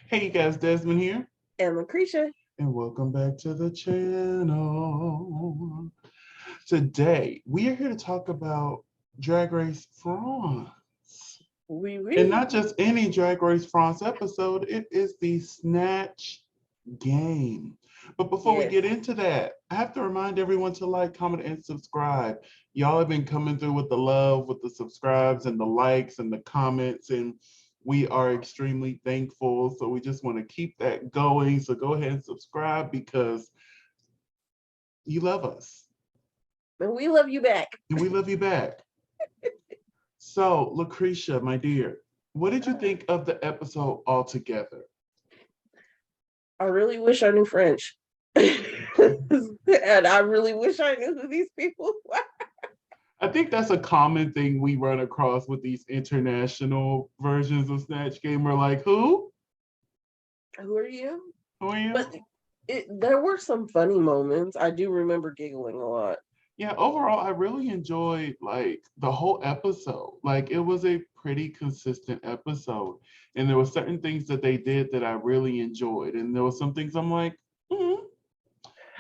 Hey you guys, Desmond here, And LaCresha. and welcome back to the channel. Today, we are here to talk about Drag Race France. Oui, And oui. not just any Drag Race France episode, it is the Snatch game. But before we Yes. get into that, I have to remind everyone to like, comment, and subscribe. Y'all have been coming through with the love, with the subscribes and the likes and the comments, and we are extremely thankful. So we just want to keep that going. So go ahead and subscribe because you love us And we love you back. and we love you back. So, LaCresha, my dear, what did you think of the episode altogether? I really wish I knew French. And I really wish I knew who these people were. I think that's a common thing we run across with these international versions of Snatch Game. We're like, who? Who are you? Who are you? But there were some funny moments. I do remember giggling a lot. Yeah, overall, I really enjoyed like the whole episode. Like it was a pretty consistent episode. And there were certain things that they did that I really enjoyed. And there were some things I'm like, mm.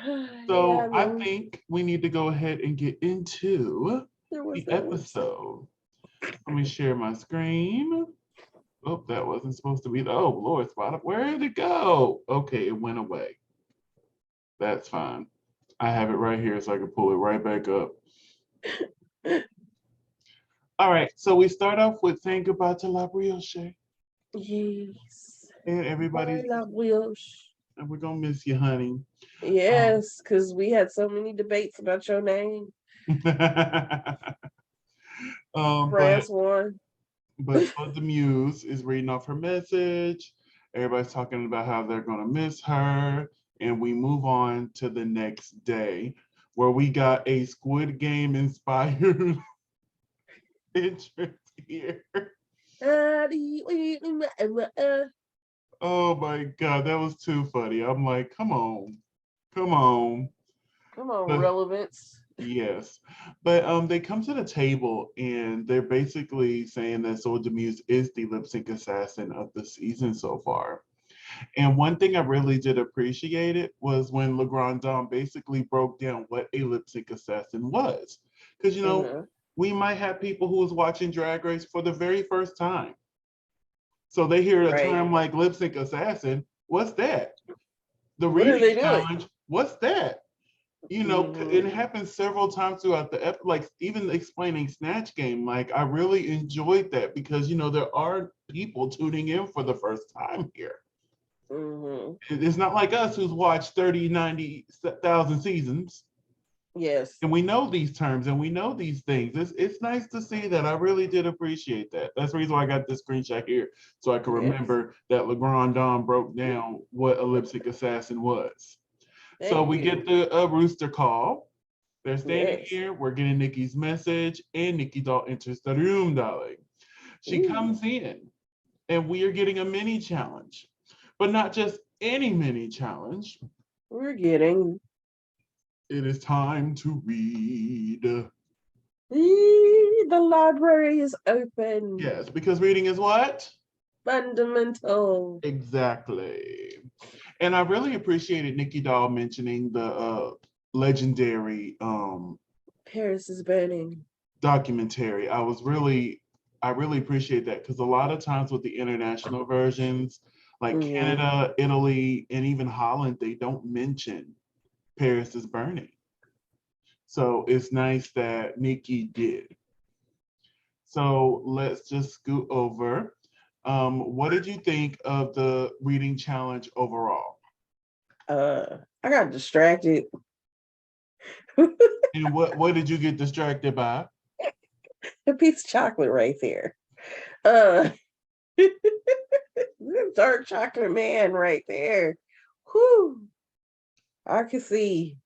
Yeah, So I think we need to go ahead and get into there was the that lip sync. episode. Let me share my screen. Oh, that wasn't supposed to be the, oh, Lord, spot. Where did it go? Okay, it went away. That's fine. I have it right here so I can pull it right back up. All right, so we start off with saying goodbye to La Brioche. Yes. And Bye, everybody's, La Brioche. and we're going to miss you, honey. Um, Yes, because we had so many debates about your name. but France won. but the Muse is reading off her message. Everybody's talking about how they're gonna miss her, and we move on to the next day, where we got a Squid Game inspired entrance here. Oh my god, that was too funny. I'm like, come on. Come on, But relevance. yes, but they come to the table and they're basically saying that Soul Muse is the lip sync assassin of the season so far. And one thing I really did appreciate it was when LeGrand Dom basically broke down what a lip sync assassin was. Because, Mm-hmm. we might have people who was watching Drag Race for the very first time. So they hear a Right. term like lip sync assassin. What's that? The What are reading they doing? challenge. What's that? It Mm-hmm. happens several times throughout the like even explaining Snatch Game. Like I really enjoyed that because there are people tuning in for the first time here. Mm-hmm. It's not like us who's watched 30, 90,000 seasons. Yes. And we know these terms and we know these things. It's nice to see that. I really did appreciate that. That's the reason why I got this screenshot here so I can Yes. remember that LeGrand Dom broke down what a lipstick assassin was. So Thank we get you. the rooster call. They're standing Yes. here. We're getting Nikki's message, and Nikki Doll enters the room, darling. She Ooh. comes in, and we are getting a mini challenge, but not just any mini challenge. We're getting It is time to read. the library is open. Yes, because reading is what? Fundamental. Exactly. And I really appreciated Nikki Doll mentioning the legendary Paris is burning. documentary. I really appreciate that because a lot of times with the international versions, like Mm-hmm. Canada, Italy, and even Holland, they don't mention Paris is burning. So it's nice that Nikki did. So let's just scoot over. What did you think of the reading challenge overall? I got distracted. And what did you get distracted by? A piece of chocolate right there. Uh dark chocolate man right there. Whew. I can see.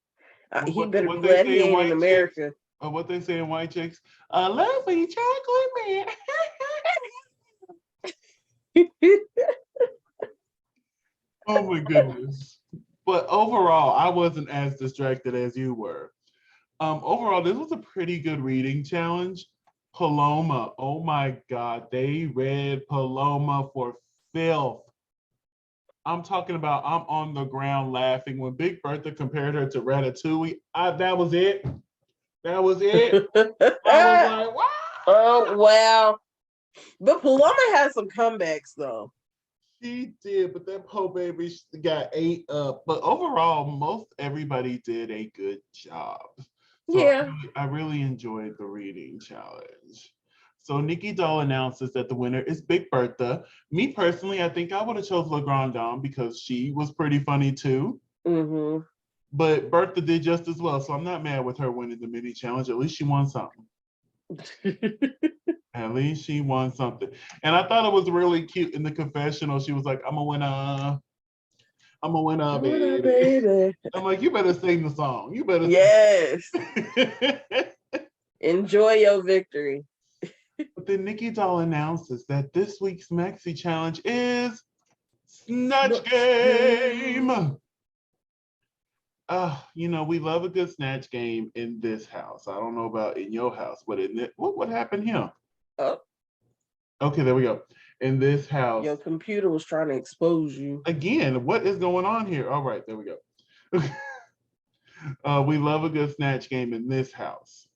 He better What be they glad say he in ain't in White Chicks? America. What they say in White Chicks? A lovely chocolate man. Oh my goodness. But overall, I wasn't as distracted as you were. Overall, this was a pretty good reading challenge. Paloma, oh my God, they read Paloma for filth. I'm talking about I'm on the ground laughing when Big Bertha compared her to Ratatouille. That was it. That was it. I was like, wow. Oh, wow. But Paloma had some comebacks, though. She did, but that poor baby got ate up. But overall, most everybody did a good job. So Yeah. I really enjoyed the reading challenge. So Nikki Doll announces that the winner is Big Bertha. Me personally, I think I would have chose La Grande Dame because she was pretty funny too. Mm-hmm. But Bertha did just as well, so I'm not mad with her winning the mini challenge. At least she won something. At least she won something. And I thought it was really cute in the confessional. She was like, I'm a winner. I'm a winner, baby. Baby. I'm like, you better sing the song. You better Yes. sing. Enjoy your victory. But then Nikki Doll announces that this week's Maxi Challenge is Snatch Game. We love a good Snatch game in this house. I don't know about in your house, but in it, what happened here? Oh. Okay, there we go. In this house. Your computer was trying to expose you. Again, what is going on here? All right, there we go. We love a good Snatch game in this house.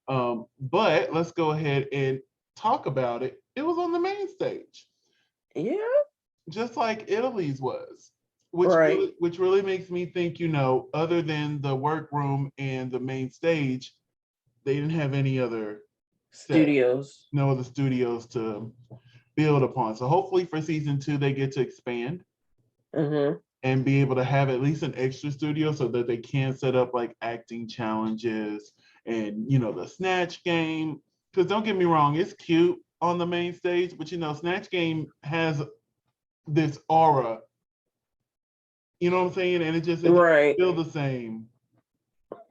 But let's go ahead and talk about it. It was on the main stage. Yeah. Just like Italy's was. Which right. really makes me think, other than the workroom and the main stage, they didn't have any other studios. No other studios to build upon. So hopefully for season 2, they get to expand and be able to have at least an extra studio so that they can set up like acting challenges and, the Snatch game. Because don't get me wrong, it's cute on the main stage, but Snatch game has this aura. You know what I'm saying? And it just feel the same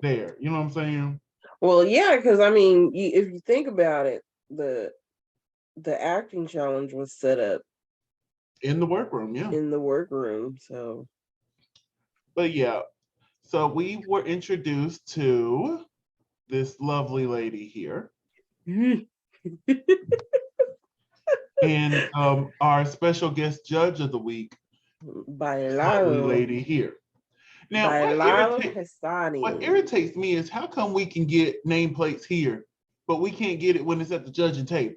there. You know what I'm saying? Well, yeah, because I mean, if you think about it, the acting challenge was set up in the workroom, yeah. In the workroom, so. But yeah, so we were introduced to this lovely lady here. And our special guest judge of the week, lovely lady here. Now, what irritates me is how come we can get nameplates here, but we can't get it when it's at the judging table?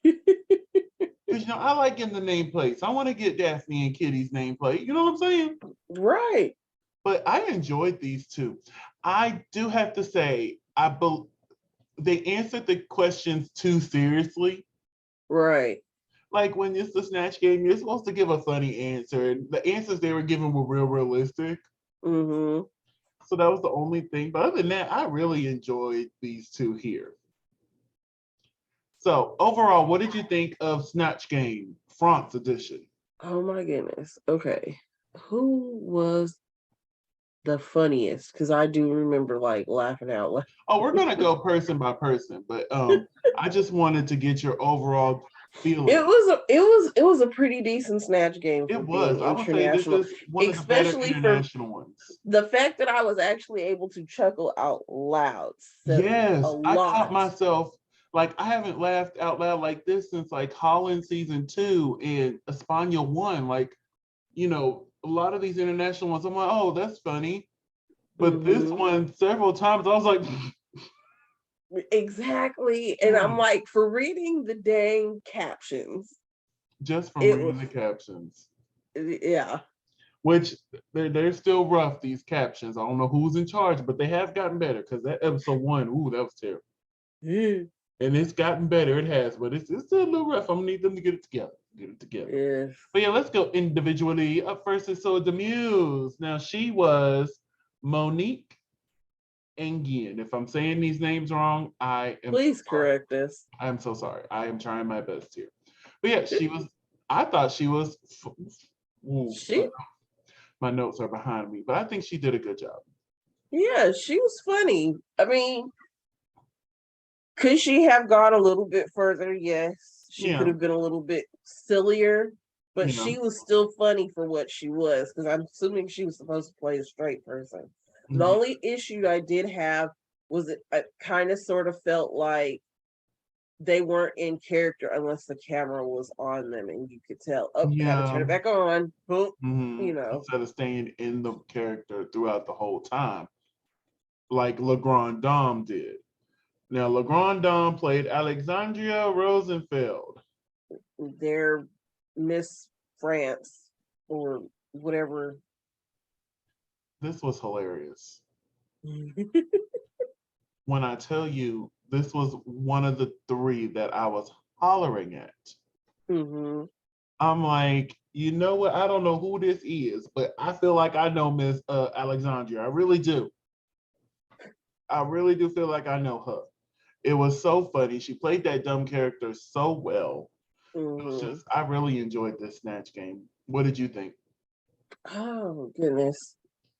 Because, I like getting the nameplates. I want to get Daphne and Kitty's nameplate. You know what I'm saying? Right. But I enjoyed these two. I do have to say, they answered the questions too seriously. Right. Like when it's the Snatch game, you're supposed to give a funny answer. And the answers they were giving were realistic. Mm-hmm. So that was the only thing. But other than that, I really enjoyed these two here. So overall, what did you think of Snatch Game, France edition? Oh my goodness. Okay. Who was the funniest? Because I do remember like laughing out loud. Oh, we're gonna go person by person, but I just wanted to get your overall feeling. It was a pretty decent Snatch game. It was. I would say this is one of the better international ones. The fact that I was actually able to chuckle out loud. Yes, I caught myself. Like, I haven't laughed out loud like this since like Holland season 2 and España 1. Like, a lot of these international ones, I'm like, oh, that's funny. But this one, several times, I was like, exactly. And I'm like, for reading the dang captions. Just from reading the captions. Yeah. Which they're still rough, these captions. I don't know who's in charge, but they have gotten better because that episode 1, that was terrible. And it's gotten better, it has, but it's still a little rough. I'm gonna need them to get it together. Yes. But yeah, let's go individually. Up first is so Demuse. Now she was Monique Nguyen. If I'm saying these names wrong, I am Please correct us. I'm so sorry. I am trying my best here. But yeah, I thought she was my notes are behind me, but I think she did a good job. Yeah, she was funny. I mean, could she have gone a little bit further? Yes. She could have been a little bit sillier, but she was still funny for what she was, because I'm assuming she was supposed to play a straight person. The only issue I did have was I kind of sort of felt like they weren't in character unless the camera was on them and you could tell, oh, gotta turn Yeah. it back on. Boom. Instead of staying in the character throughout the whole time, like LeGrand Dom did. Now, LeGrand Dom played Alexandria Rosenfeld. They're Miss France or whatever. This was hilarious. When I tell you, this was one of the three that I was hollering at. I'm like, you know what? I don't know who this is, but I feel like I know Miss Alexandria. I really do. I really do feel like I know her. It was so funny. She played that dumb character so well. It was just, I really enjoyed this Snatch game. What did you think? Oh goodness.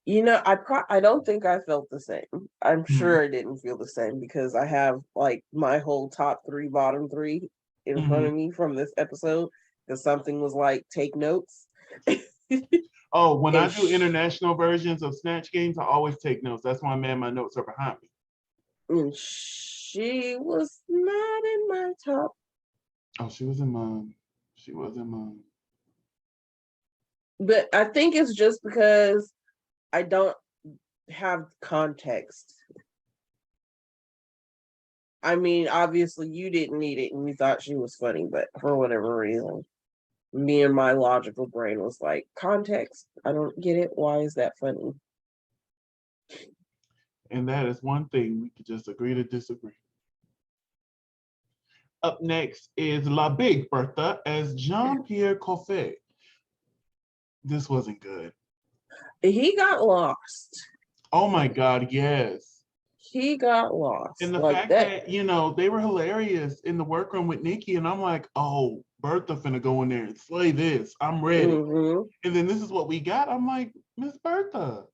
I don't think I felt the same. I'm sure I didn't feel the same because I have like my whole top three, bottom three in front of me from this episode because something was like take notes. Oh, when I do international versions of Snatch games, I always take notes. That's why, man, my notes are behind me. And she was not in my top. Oh, she was in mine. She was in mine. But I think it's just because I don't have context. I mean, obviously you didn't need it and you thought she was funny, but for whatever reason, me and my logical brain was like, context, I don't get it. Why is that funny? And that is one thing we could just agree to disagree. Up next is La Big Bertha as Jean-Pierre Coffey. This wasn't good. He got lost. Oh my God, yes. He got lost. And the fact that, they were hilarious in the workroom with Nikki, and I'm like, oh, Bertha finna go in there and slay this. I'm ready. And then this is what we got. I'm like, Miss Bertha,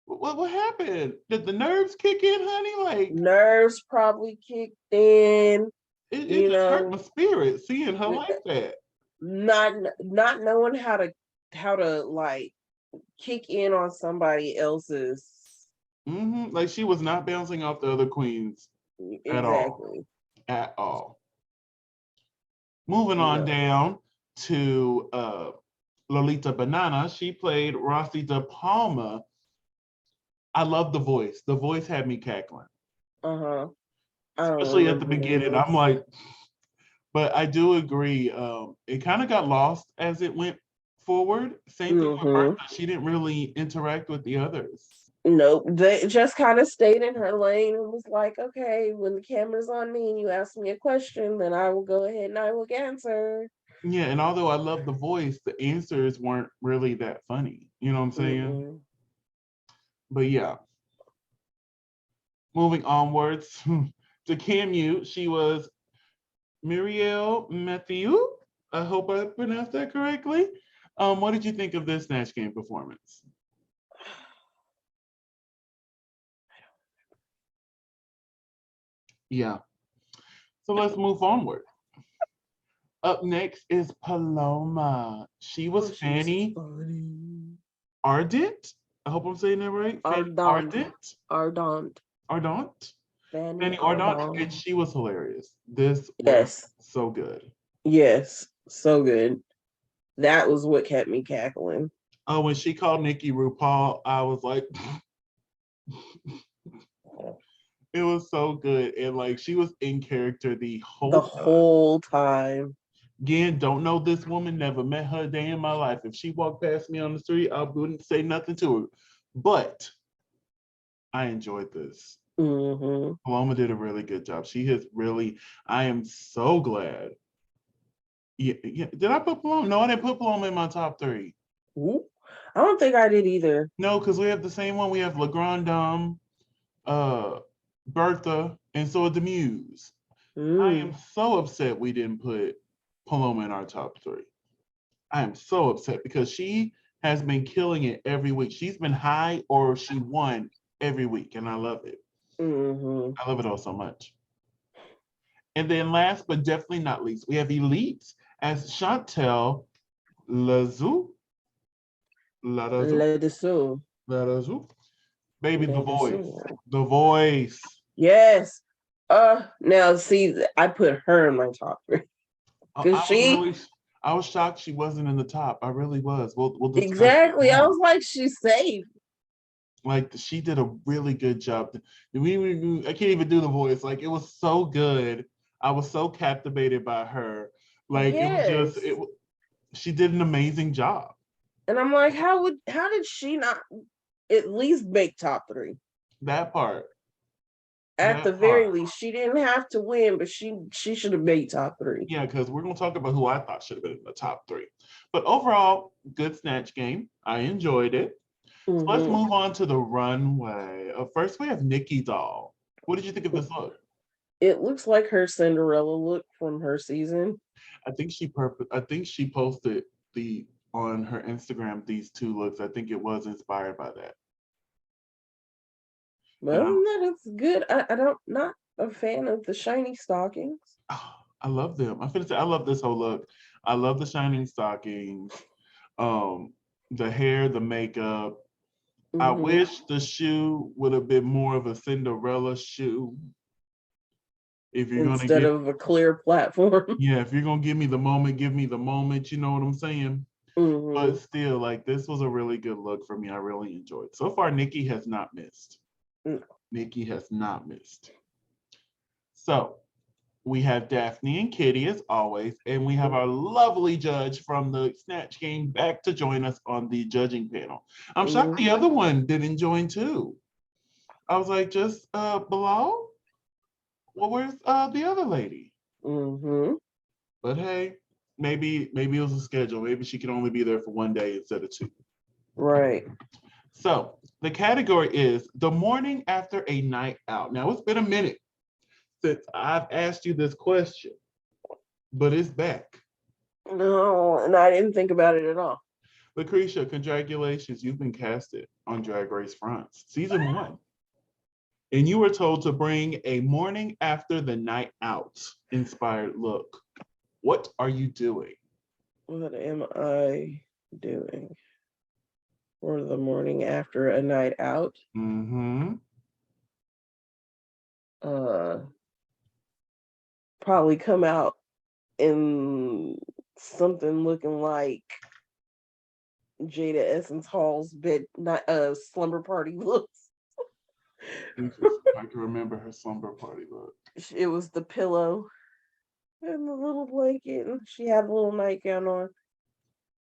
what happened? Did the nerves kick in, honey? Like, nerves probably kicked in. It just hurt my spirit seeing her like that. Not knowing how to like kick in on somebody else's. Like she was not bouncing off the other queens at all. Moving on down to Lolita Banana. She played Rossi De Palma. I love the voice. The voice had me cackling. Especially at the beginning. I'm like, but I do agree. It kind of got lost as it went forward. Same thing with Bertha. She didn't really interact with the others. Nope. They just kind of stayed in her lane and was like, okay, when the camera's on me and you ask me a question, then I will go ahead and I will answer. Yeah, and although I love the voice, the answers weren't really that funny. You know what I'm saying? But yeah. Moving onwards to Camu, she was Muriel Mathieu. I hope I pronounced that correctly. What did you think of this Snatch Game performance? Yeah. So let's move onward. Up next is Paloma. She was Fanny Ardent. I hope I'm saying that right. Ardant. Fanny Ardant, and she was hilarious. This was so good. Yes, so good. That was what kept me cackling. Oh, when she called Nikki RuPaul, I was like, it was so good. And like she was in character the whole time. Again, don't know this woman, never met her a day in my life. If she walked past me on the street, I wouldn't say nothing to her. But I enjoyed this. Paloma did a really good job. She has really, I am so glad. Yeah. Did I put Paloma? No, I didn't put Paloma in my top three. Ooh, I don't think I did either. No, because we have the same one. We have LeGrand Dom, Bertha, and so the Muse. I am so upset we didn't put Paloma in our top three. I am so upset because she has been killing it every week. She's been high or she won every week, and I love it. I love it all so much. And then last but definitely not least, we have Elite as Chantel Lazou. Baby, the voice. The voice. Yes. Now see, I put her in my top three because I was shocked she wasn't in the top. I really was. We'll discuss it exactly. I more. was like, she's safe. Like she did a really good job. I can't even do the voice. Like it was so good. I was so captivated by her. Like it was Yes. just she did an amazing job. And I'm like, how did she not at least make top three? That part. At the very least, she didn't have to win, but she should have made top three. Yeah, because we're gonna talk about who I thought should have been in the top three. But overall, good Snatch game. I enjoyed it. So let's move on to the runway. First, we have Nikki Doll. What did you think of this look? It looks like her Cinderella look from her season. I think she posted on her Instagram these two looks. I think it was inspired by that. Well, that is good. I don't not a fan of the shiny stockings. Oh, I love them. I'm gonna say I love this whole look. I love the shining stockings, the hair, the makeup. I wish the shoe would have been more of a Cinderella shoe. If you're instead of a clear platform. Yeah, if you're gonna give me the moment, give me the moment. You know what I'm saying? But still, like this was a really good look for me. I really enjoyed. So far, Nikki has not missed. No. Nikki has not missed. So we have Daphne and Kitty as always, and we have our lovely judge from the Snatch game back to join us on the judging panel. I'm shocked the other one didn't join too. I was like, just Bilal? Well, where's the other lady? But hey, maybe it was a schedule. Maybe she could only be there for one day instead of two. Right. So the category is the morning after a night out. Now it's been a minute since I've asked you this question, but it's back. No, and I didn't think about it at all. LaCresha, congratulations. You've been casted on Drag Race France, season 1. And you were told to bring a morning after the night out inspired look. What are you doing? What am I doing for the morning after a night out? Probably come out in something looking like Jada Essence Hall's bed, not slumber party looks. I can remember her slumber party look. It was the pillow and the little blanket, and she had a little nightgown on.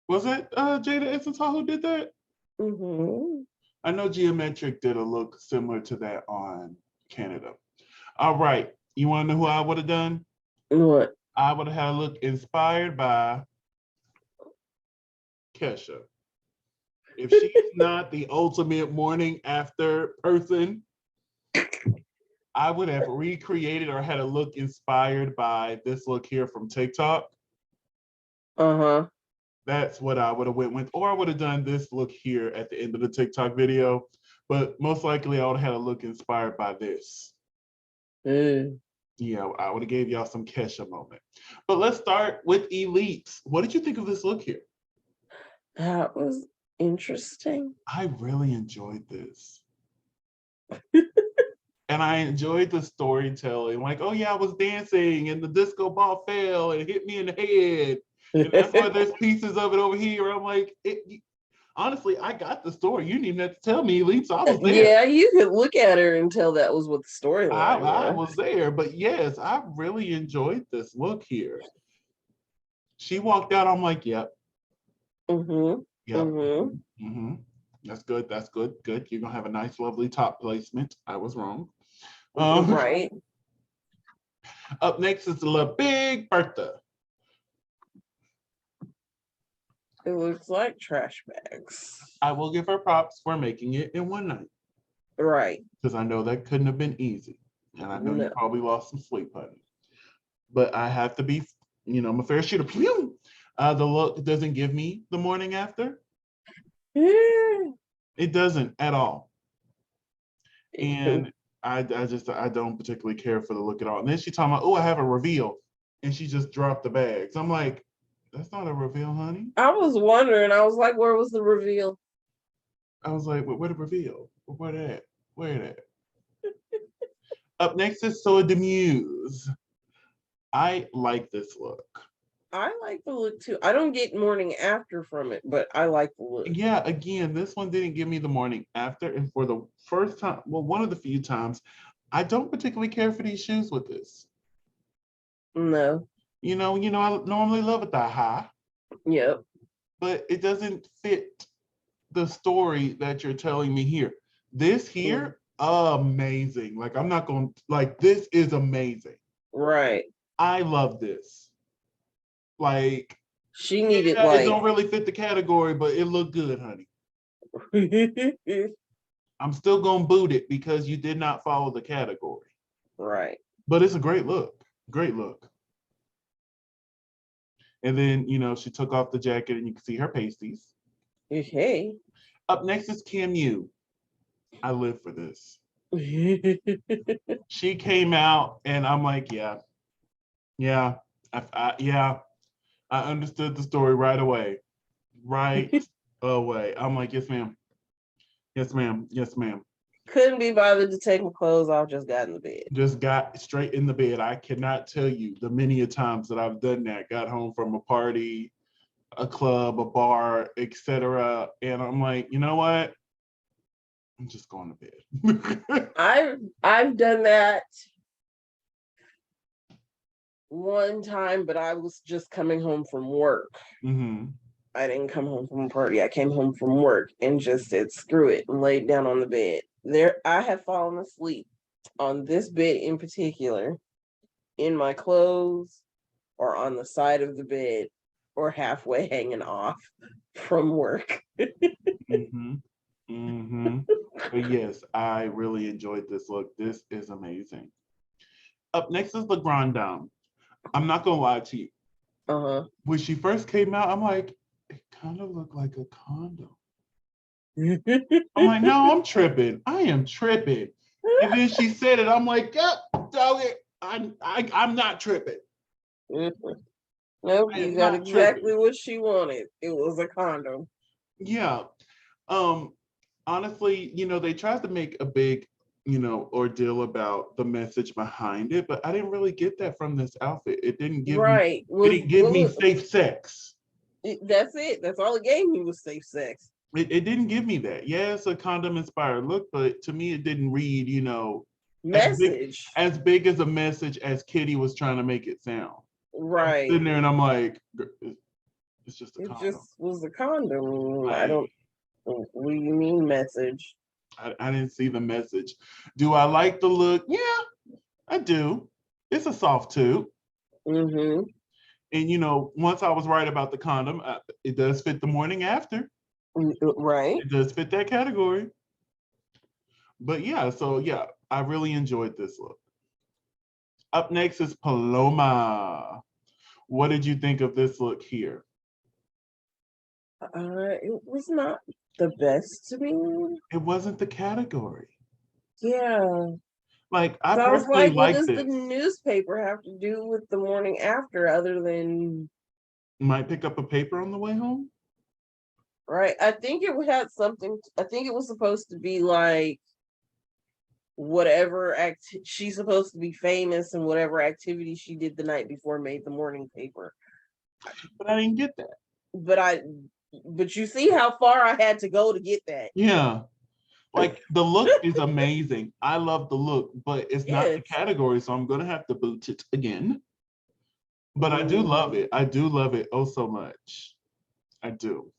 Was it Jada Essence Hall who did that? I know Geometric did a look similar to that on Canada. All right. You want to know who I would have done? What? I would have had a look inspired by Kesha. If she's not the ultimate morning after person, I would have recreated or had a look inspired by this look here from TikTok. That's what I would have went with. Or I would have done this look here at the end of the TikTok video. But most likely I would have had a look inspired by this. Yeah, I would have gave y'all some Kesha moment. But let's start with Elites. What did you think of this look here? That was interesting. I really enjoyed this. And I enjoyed the storytelling. Like, oh yeah, I was dancing and the disco ball fell and hit me in the head. And that's why there's pieces of it over here. I'm like, honestly, I got the story. You didn't even have to tell me, Elites. I was there. Yeah, you could look at her and tell that was what the storyline was. I was there. But yes, I really enjoyed this look here. She walked out. I'm like, yep. That's good. That's good. Good. You're going to have a nice, lovely top placement. I was wrong. Right. Up next is La Big Bertha. It looks like trash bags. I will give her props for making it in one night. Right. Because I know that couldn't have been easy. And I know you probably lost some sleep, honey. But I have to be, I'm a fair shooter. The look doesn't give me the morning after. It doesn't at all. And I don't particularly care for the look at all. And then she talking about, oh, I have a reveal. And she just dropped the bags. I'm like, that's not a reveal, honey. I was wondering. I was like, where was the reveal? I was like, where the reveal? Where that? Up next is So Demuse. I like this look. I like the look too. I don't get morning after from it, but I like the look. Yeah, again, this one didn't give me the morning after. And for the first time, well, one of the few times, I don't particularly care for these shoes with this. No. I normally love a thigh high. Yep. But it doesn't fit the story that you're telling me here. This here, amazing. Like, I'm not going to, like, this is amazing. Right. I love this. Like, she needed it don't really fit the category, but it looked good, honey. I'm still going to boot it because you did not follow the category. Right. But it's a great look. Great look. And then, she took off the jacket and you can see her pasties. Hey. Up next is Camu. I live for this. She came out and I'm like, yeah, I understood the story right away. Right away. I'm like, yes, ma'am. Yes, ma'am. Yes, ma'am. Couldn't be bothered to take my clothes off, just got in the bed. Just got straight in the bed. I cannot tell you the many a times that I've done that. Got home from a party, a club, a bar, etc. And I'm like, you know what? I'm just going to bed. I've done that one time, but I was just coming home from work. Mm-hmm. I didn't come home from a party. I came home from work and just said, screw it, and laid down on the bed. I had fallen asleep on this bed in particular, in my clothes, or on the side of the bed, or halfway hanging off from work. Mm-hmm. Mm-hmm. But yes, I really enjoyed this look. This is amazing. Up next is the Grand Dame. I'm not gonna lie to you. Uh-huh. When she first came out, I'm like, it kind of looked like a condom. I'm like, no, I'm tripping. I am tripping. And then she said it. I'm like, yep, dog it. I'm not tripping. Nope, you got exactly what she wanted. It was a condom. Yeah. Honestly, they tried to make a big, ordeal about the message behind it, but I didn't really get that from this outfit. It didn't give me it didn't give me safe sex. That's it. That's all it gave me was safe sex. It didn't give me that. Yeah, it's a condom inspired look, but to me it didn't read, message as big as a message as Kitty was trying to make it sound. Right. I'm sitting there and I'm like, it's just a condom. It just was a condom. What do you mean message? I didn't see the message. Do I like the look? Yeah, I do. It's a soft tube. Mm-hmm. And once I was right about the condom, it does fit the morning after. Right. It does fit that category. But yeah, I really enjoyed this look. Up next is Paloma. What did you think of this look here? It was not the best to me. It wasn't the category. Yeah. Like, I personally like this. What does the newspaper have to do with the morning after other than... Might pick up a paper on the way home? Right. I think it had something... I think it was supposed to be like whatever she's supposed to be famous and whatever activity she did the night before made the morning paper. But I didn't get that. But you see how far I had to go to get that. Yeah. Like, the look is amazing. I love the look, but it's not the category, so I'm going to have to boot it again. But I do love it. I do love it oh so much. I do.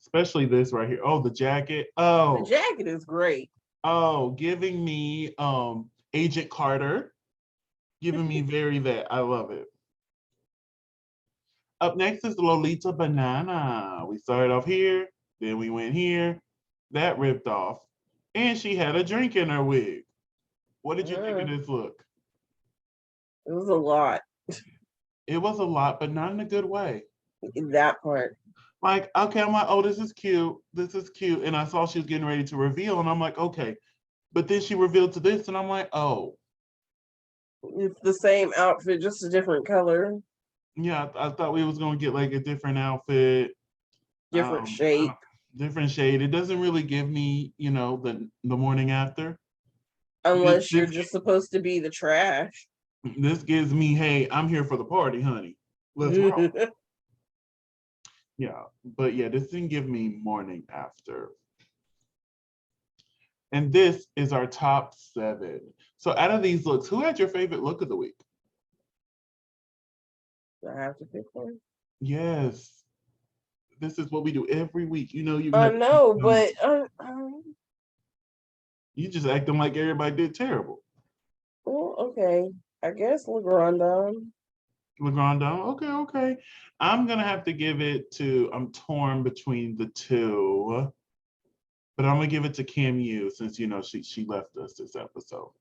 Especially this right here. Oh, the jacket. Oh. The jacket is great. Oh, giving me Agent Carter. Giving me very that. I love it. Up next is Lolita Banana. We started off here, then we went here. That ripped off. And she had a drink in her wig. What did you think of this look? It was a lot. It was a lot, but not in a good way. That part. Like, okay, I'm like, oh, this is cute. This is cute. And I saw she was getting ready to reveal, and I'm like, okay. But then she revealed to this, and I'm like, oh. It's the same outfit, just a different color. Yeah, I thought we was going to get like a different outfit. Different shape. Different shade. It doesn't really give me, the morning after. Unless you're just supposed to be the trash. This gives me, hey, I'm here for the party, honey. Let's roll. Yeah, but yeah, this didn't give me morning after. And this is our top 7. So out of these looks, who had your favorite look of the week? Do I have to pick one? Yes. This is what we do every week. You know, I know, but you just acting like everybody did terrible. well, okay. I guess LaGrandon. Okay. I'm gonna have to give it to. I'm torn between the two, but I'm gonna give it to Kim Yu since you know she left us this episode.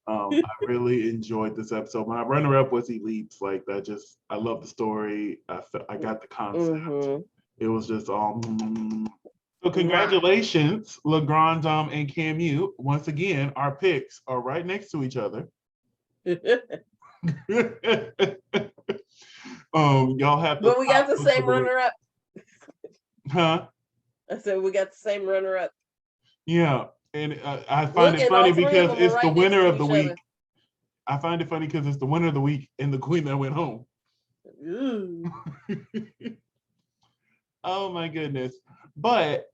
I really enjoyed this episode. My runner-up was Elites. Like that, I love the story. I got the concept. Mm-hmm. It was just all. So congratulations, LaGrandon and Kim Yu. Once again, our picks are right next to each other. Y'all have. But we got the same runner-up. Huh? I said we got the same runner-up. Yeah, and I find it funny because it's the winner of the week. I find it funny because it's the winner of the week and the queen that went home. Oh my goodness. But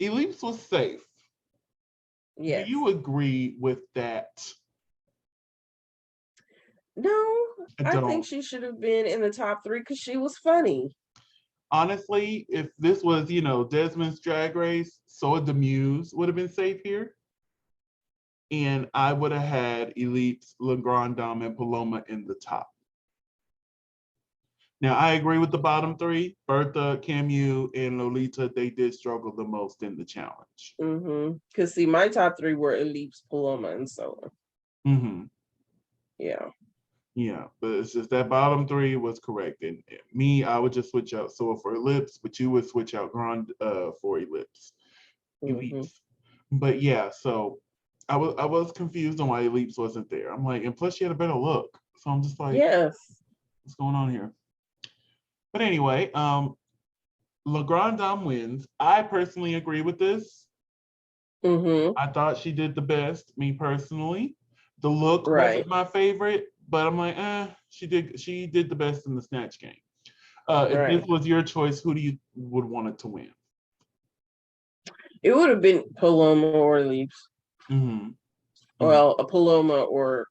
Elise was safe. Yes. Do you agree with that? No, I think she should have been in the top 3 because she was funny. Honestly, if this was, Desmond's Drag Race, Soa Demuse would have been safe here. And I would have had Elite, LaGrandon, and Paloma in the top. Now, I agree with the bottom 3. Bertha, Camu, and Lolita, they did struggle the most in the challenge. Because, see, my top 3 were Elite, Paloma, and Soa. Yeah. Yeah, but it's just that bottom 3 was correct. And me, I would just switch out Soa for Ellipse, but you would switch out Grand for Ellipse. But yeah, so I was confused on why Ellipse wasn't there. I'm like, and plus she had a better look. So I'm just like, yes, what's going on here? But anyway, LaGrandon wins. I personally agree with this. I thought she did the best, me personally. The look wasn't my favorite, but I'm like, she did the best in the Snatch game. If this was your choice, who do you would want it to win? It would have been Paloma or Leaps. Well, a Paloma or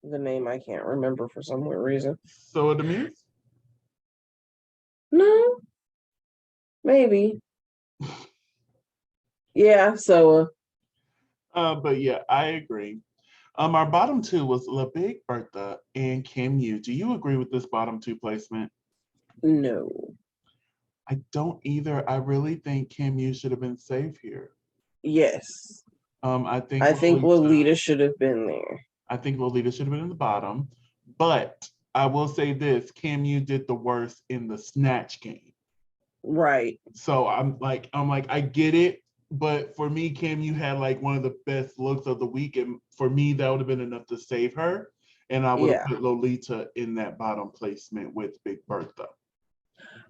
the name I can't remember for some weird reason. Soa Demuse? No, maybe. Yeah, Soa. But yeah, I agree. Our bottom 2 was La Big Bertha and Kim Yu. Do you agree with this bottom 2 placement? No. I don't either. I really think Kim Yu should have been safe here. Yes. I think Lolita should have been there. I think Lolita should have been in the bottom. But I will say this, Kim Yu did the worst in the Snatch game. Right. So I'm like, I get it. But for me, Kim Yu had like one of the best looks of the week. And for me, that would have been enough to save her. And I would have put Lolita in that bottom placement with Big Bertha.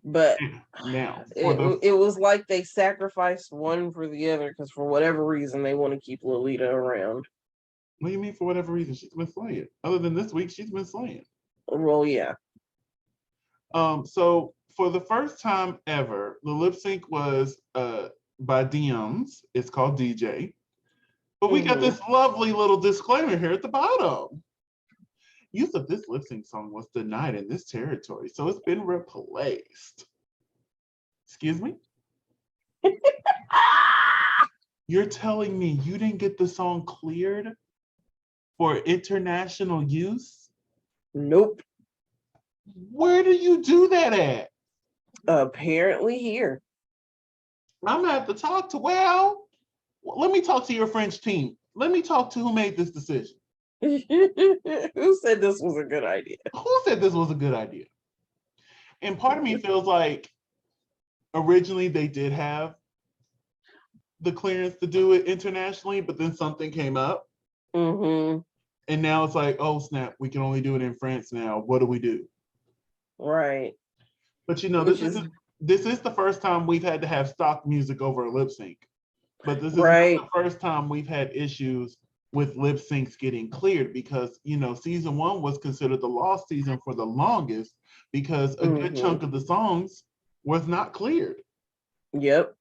But now it was like they sacrificed one for the other because for whatever reason they want to keep Lolita around. What do you mean for whatever reason? She's been slaying. Other than this week, she's been slaying. Well, yeah. So for the first time ever, the lip sync was by DMs. It's called DJ. But we got this lovely little disclaimer here at the bottom. Use of this lip sync song was denied in this territory, so it's been replaced. Excuse me? You're telling me you didn't get the song cleared for international use? Nope. Where do you do that at? Apparently here. I'm gonna have to talk to, let me talk to your French team. Let me talk to who made this decision. Who said this was a good idea? Who said this was a good idea? And part of me feels like originally they did have the clearance to do it internationally, but then something came up. And now it's like, oh snap, we can only do it in France now. What do we do? Right. But this is the first time we've had to have stock music over a lip sync. But this is not Right. the first time we've had issues with lip syncs getting cleared because, season 1 was considered the lost season for the longest because a good chunk of the songs was not cleared. Yep.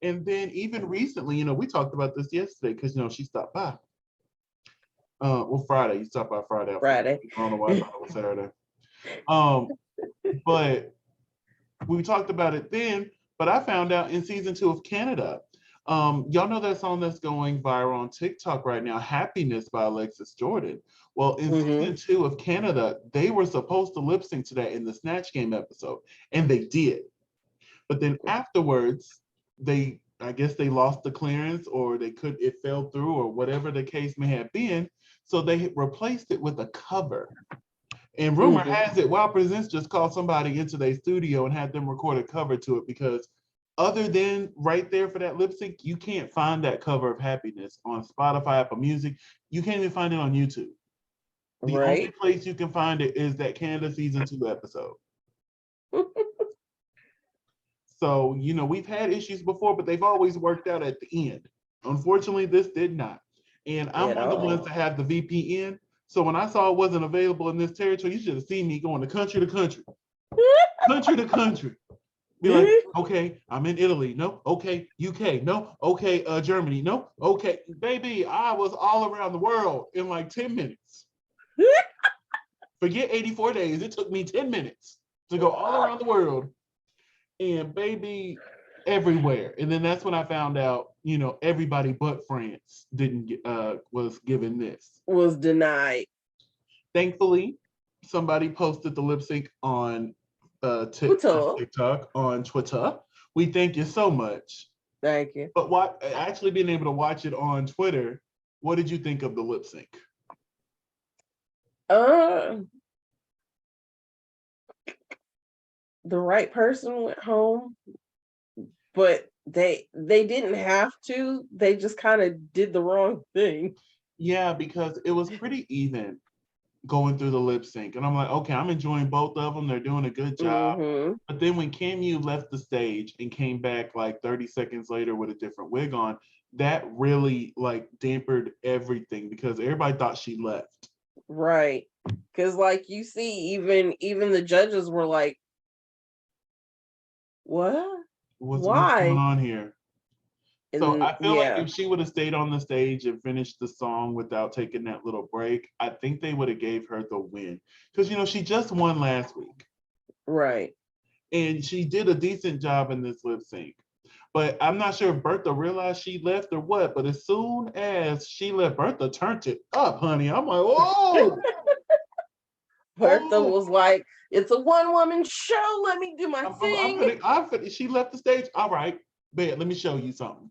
And then even recently, we talked about this yesterday because, she stopped by. Friday. You stopped by Friday. Friday. I don't know why I thought it was Saturday. But we talked about it then, but I found out in season 2 of Canada. Y'all know that song that's going viral on TikTok right now, Happiness by Alexis Jordan. Well, in season 2 of Canada, they were supposed to lip sync to that in the Snatch Game episode, and they did. But then afterwards, I guess they lost the clearance or it fell through or whatever the case may have been. So they replaced it with a cover. And rumor has it, Wow Presents just called somebody into their studio and had them record a cover to it because other than right there for that lip sync, you can't find that cover of Happiness on Spotify, Apple Music. You can't even find it on YouTube. The only place you can find it is that Canada season 2 episode. So, we've had issues before, but they've always worked out at the end. Unfortunately, this did not. And I'm one of the ones that have the VPN. So when I saw it wasn't available in this territory, you should have seen me going to country to country. Country to country. Be like, okay, I'm in Italy. No, okay, UK. No, okay, Germany. No, okay. Baby, I was all around the world in like 10 minutes. Forget 84 days. It took me 10 minutes to go all around the world. And baby, everywhere. And then that's when I found out, everybody but France was given this. Was denied. Thankfully, somebody posted the lip sync on TikTok, on Twitter. We thank you so much. Thank you. But actually being able to watch it on Twitter, what did you think of the lip sync? The right person went home, but they didn't have to. They just kind of did the wrong thing. Yeah, because it was pretty even going through the lip sync. And I'm like, okay, I'm enjoying both of them. They're doing a good job. But then when Camu left the stage and came back like 30 seconds later with a different wig on, that really like dampened everything because everybody thought she left. Right. Because like you see, even the judges were like, what? What's going on here? So I feel like if she would have stayed on the stage and finished the song without taking that little break, I think they would have gave her the win. Because, she just won last week. Right. And she did a decent job in this lip sync. But I'm not sure if Bertha realized she left or what. But as soon as she left, Bertha turned it up, honey. I'm like, whoa! Bertha was like, it's a one-woman show. Let me do my thing. She left the stage. All right, bet. Let me show you something.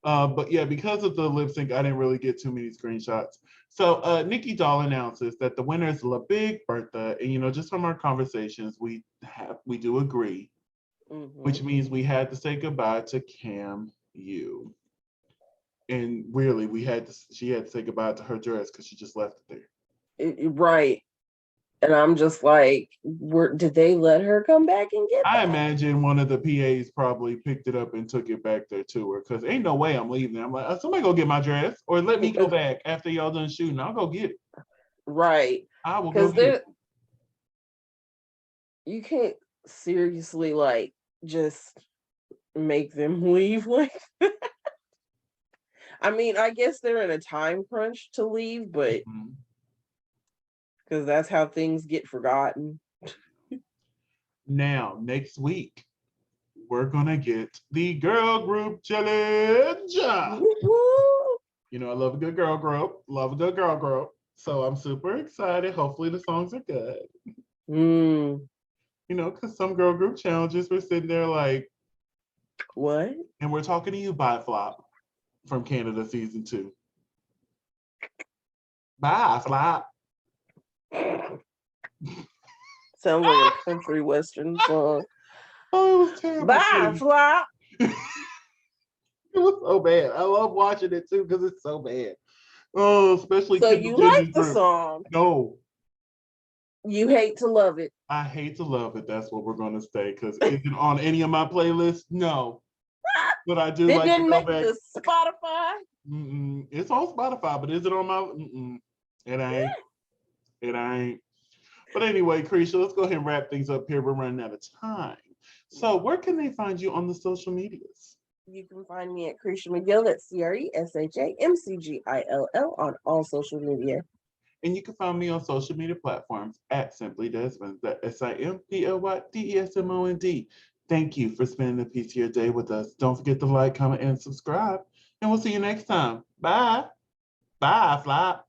But yeah, because of the lip sync, I didn't really get too many screenshots. So Nikki Doll announces that the winner is La Big Bertha. And just from our conversations, we do agree, which means we had to say goodbye to Cam Yu. And really, she had to say goodbye to her dress because she just left it there. Right. And I'm just like, did they let her come back and get that? I imagine one of the PAs probably picked it up and took it back there to her because ain't no way I'm leaving. I'm like, somebody go get my dress or let me go back after y'all done shooting. I'll go get it. Right. I will go get it. You can't seriously like just make them leave like that. I mean, I guess they're in a time crunch to leave, but because that's how things get forgotten. Now, next week, we're going to get the girl group challenge. I love a good girl group. So I'm super excited. Hopefully the songs are good. Because some girl group challenges, we're sitting there like, what? And we're talking to you, Bye Flop, from Canada season 2. Bye Flop. Sounds like a country western song. Oh, it was terrible. Bye Flop. It was so bad. I love watching it too because it's so bad. Oh, especially so you like the song? No. You hate to love it. I hate to love it. That's what we're going to say because is it on any of my playlists? No. But I do It like to didn't go make back. the Spotify. It's on Spotify, but is it on my? It ain't. It ain't. But anyway, Creesha, let's go ahead and wrap things up here. We're running out of time. So where can they find you on the social medias? You can find me at Creesha McGill, that's CRESHAMCGILL on all social media. And you can find me on social media platforms at Simply Desmond, that's SIMPLYDESMOND. Thank you for spending a piece of your day with us. Don't forget to like, comment, and subscribe. And we'll see you next time. Bye. Bye, Flop.